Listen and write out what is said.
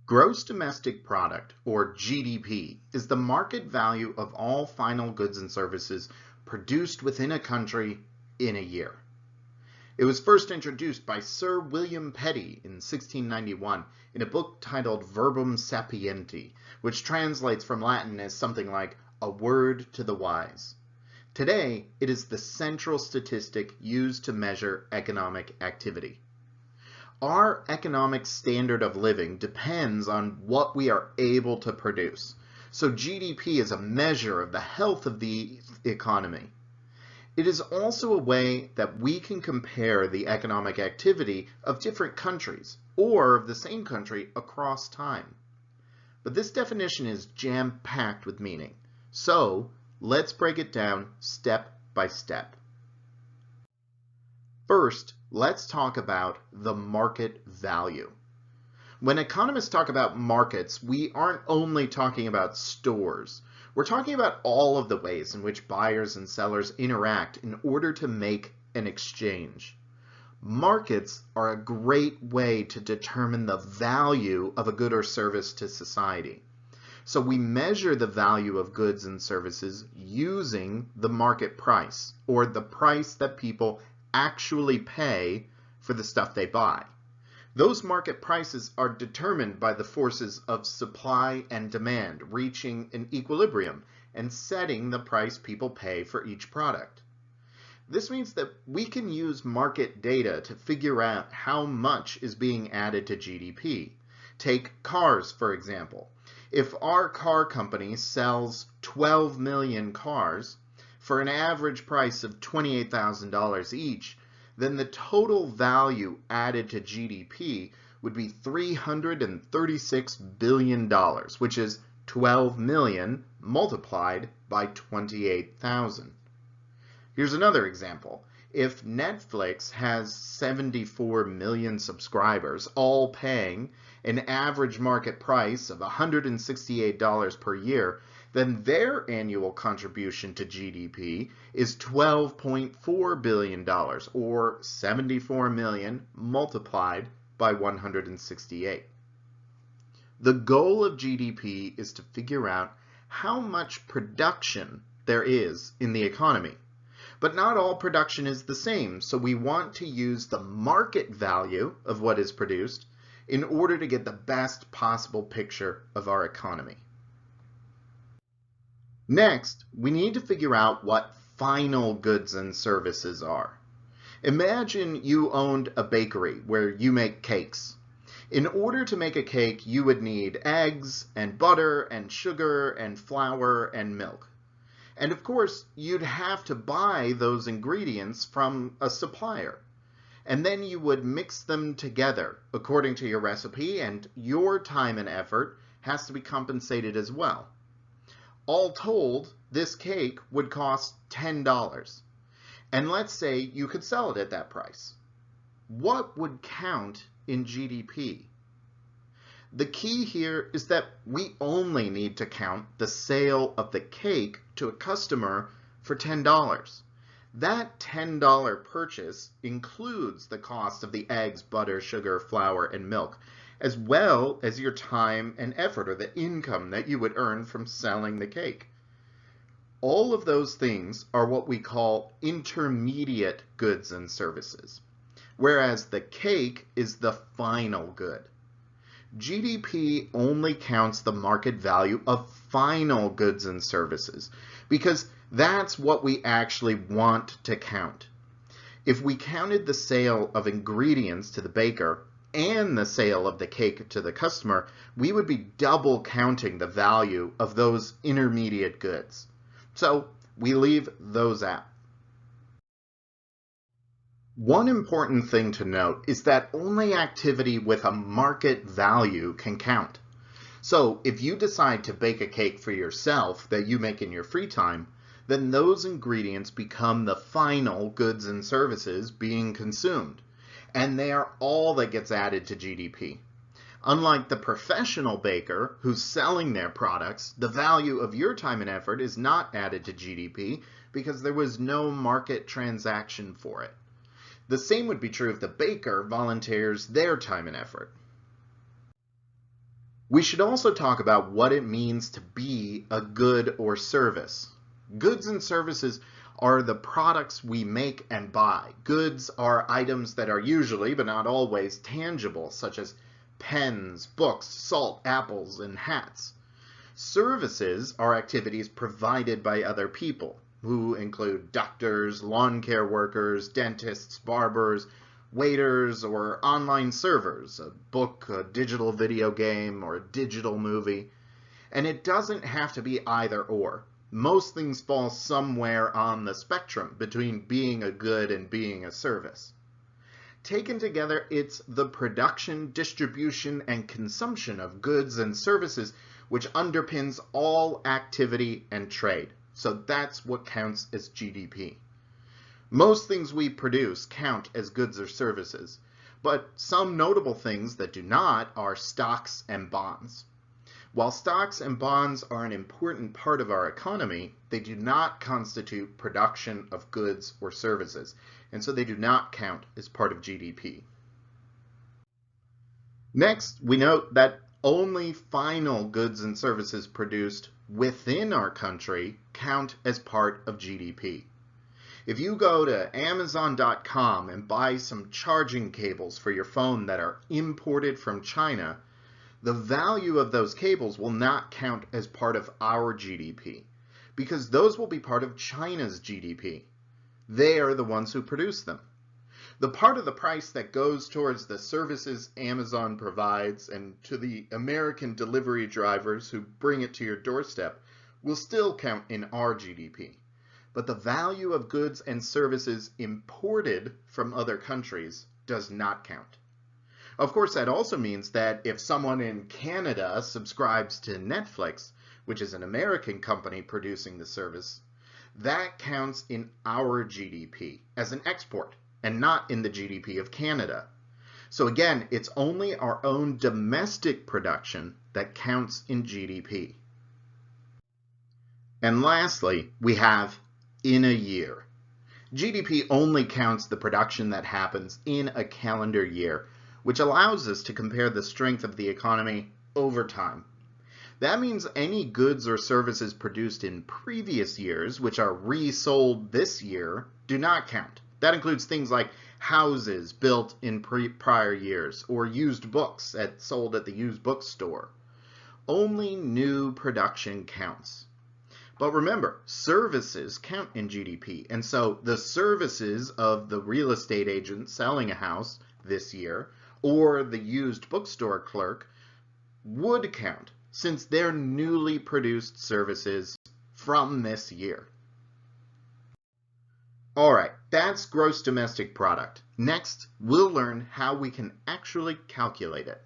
Gross domestic product, or GDP, is the market value of all final goods and services produced within a country in a year. It was first introduced by Sir William Petty in 1691 in a book titled Verbum Sapienti, which translates from Latin as something like a word to the wise. Today, it is the central statistic used to measure economic activity. Our economic standard of living depends on what we are able to produce. So GDP is a measure of the health of the economy. It is also a way that we can compare the economic activity of different countries or of the same country across time. But this definition is jam-packed with meaning. So let's break it down step by step. First, let's talk about the market value. When economists talk about markets, we aren't only talking about stores. We're talking about all of the ways in which buyers and sellers interact in order to make an exchange. Markets are a great way to determine the value of a good or service to society. So we measure the value of goods and services using the market price, or the price that people actually pay for the stuff they buy. Those market prices are determined by the forces of supply and demand reaching an equilibrium and setting the price people pay for each product. This means that we can use market data to figure out how much is being added to GDP. Take cars, for example. If our car company sells 12 million cars, for an average price of $28,000 each, then the total value added to GDP would be $336 billion, which is 12 million multiplied by 28,000. Here's another example. If Netflix has 74 million subscribers, all paying an average market price of $168 per year, then their annual contribution to GDP is $12.4 billion, or 74 million multiplied by 168. The goal of GDP is to figure out how much production there is in the economy. But not all production is the same, so we want to use the market value of what is produced in order to get the best possible picture of our economy. Next, we need to figure out what final goods and services are. Imagine you owned a bakery where you make cakes. In order to make a cake, you would need eggs and butter and sugar and flour and milk. And of course, you'd have to buy those ingredients from a supplier. And then you would mix them together according to your recipe, and your time and effort has to be compensated as well. All told, this cake would cost $10. And let's say you could sell it at that price. What would count in GDP? The key here is that we only need to count the sale of the cake to a customer for $10. That $10 purchase includes the cost of the eggs, butter, sugar, flour, and milk, as well as your time and effort, or the income that you would earn from selling the cake. All of those things are what we call intermediate goods and services, whereas the cake is the final good. GDP only counts the market value of final goods and services because that's what we actually want to count. If we counted the sale of ingredients to the baker and the sale of the cake to the customer, we would be double counting the value of those intermediate goods. So we leave those out. One important thing to note is that only activity with a market value can count. So if you decide to bake a cake for yourself that you make in your free time, then those ingredients become the final goods and services being consumed, and they are all that gets added to GDP. Unlike the professional baker who's selling their products, the value of your time and effort is not added to GDP because there was no market transaction for it. The same would be true if the baker volunteers their time and effort. We should also talk about what it means to be a good or service. Goods and services are the products we make and buy. Goods are items that are usually, but not always, tangible, such as pens, books, salt, apples, and hats. Services are activities provided by other people, who include doctors, lawn care workers, dentists, barbers, waiters, or online servers, a book, a digital video game, or a digital movie. And it doesn't have to be either or. Most things fall somewhere on the spectrum between being a good and being a service. Taken together, it's the production, distribution, and consumption of goods and services which underpins all activity and trade. So that's what counts as GDP. Most things we produce count as goods or services, but some notable things that do not are stocks and bonds. While stocks and bonds are an important part of our economy, they do not constitute production of goods or services, and so they do not count as part of GDP. Next, we note that only final goods and services produced within our country count as part of GDP. If you go to Amazon.com and buy some charging cables for your phone that are imported from China, the value of those cables will not count as part of our GDP, because those will be part of China's GDP. They are the ones who produce them. The part of the price that goes towards the services Amazon provides and to the American delivery drivers who bring it to your doorstep will still count in our GDP. But the value of goods and services imported from other countries does not count. Of course, that also means that if someone in Canada subscribes to Netflix, which is an American company producing the service, that counts in our GDP as an export and not in the GDP of Canada. So again, it's only our own domestic production that counts in GDP. And lastly, we have in a year. GDP only counts the production that happens in a calendar year, which allows us to compare the strength of the economy over time. That means any goods or services produced in previous years, which are resold this year, do not count. That includes things like houses built in prior years or used books sold at the used bookstore. Only new production counts. But remember, services count in GDP, and so the services of the real estate agent selling a house this year or the used bookstore clerk would count, since they're newly produced services from this year. All right, that's gross domestic product. Next, we'll learn how we can actually calculate it.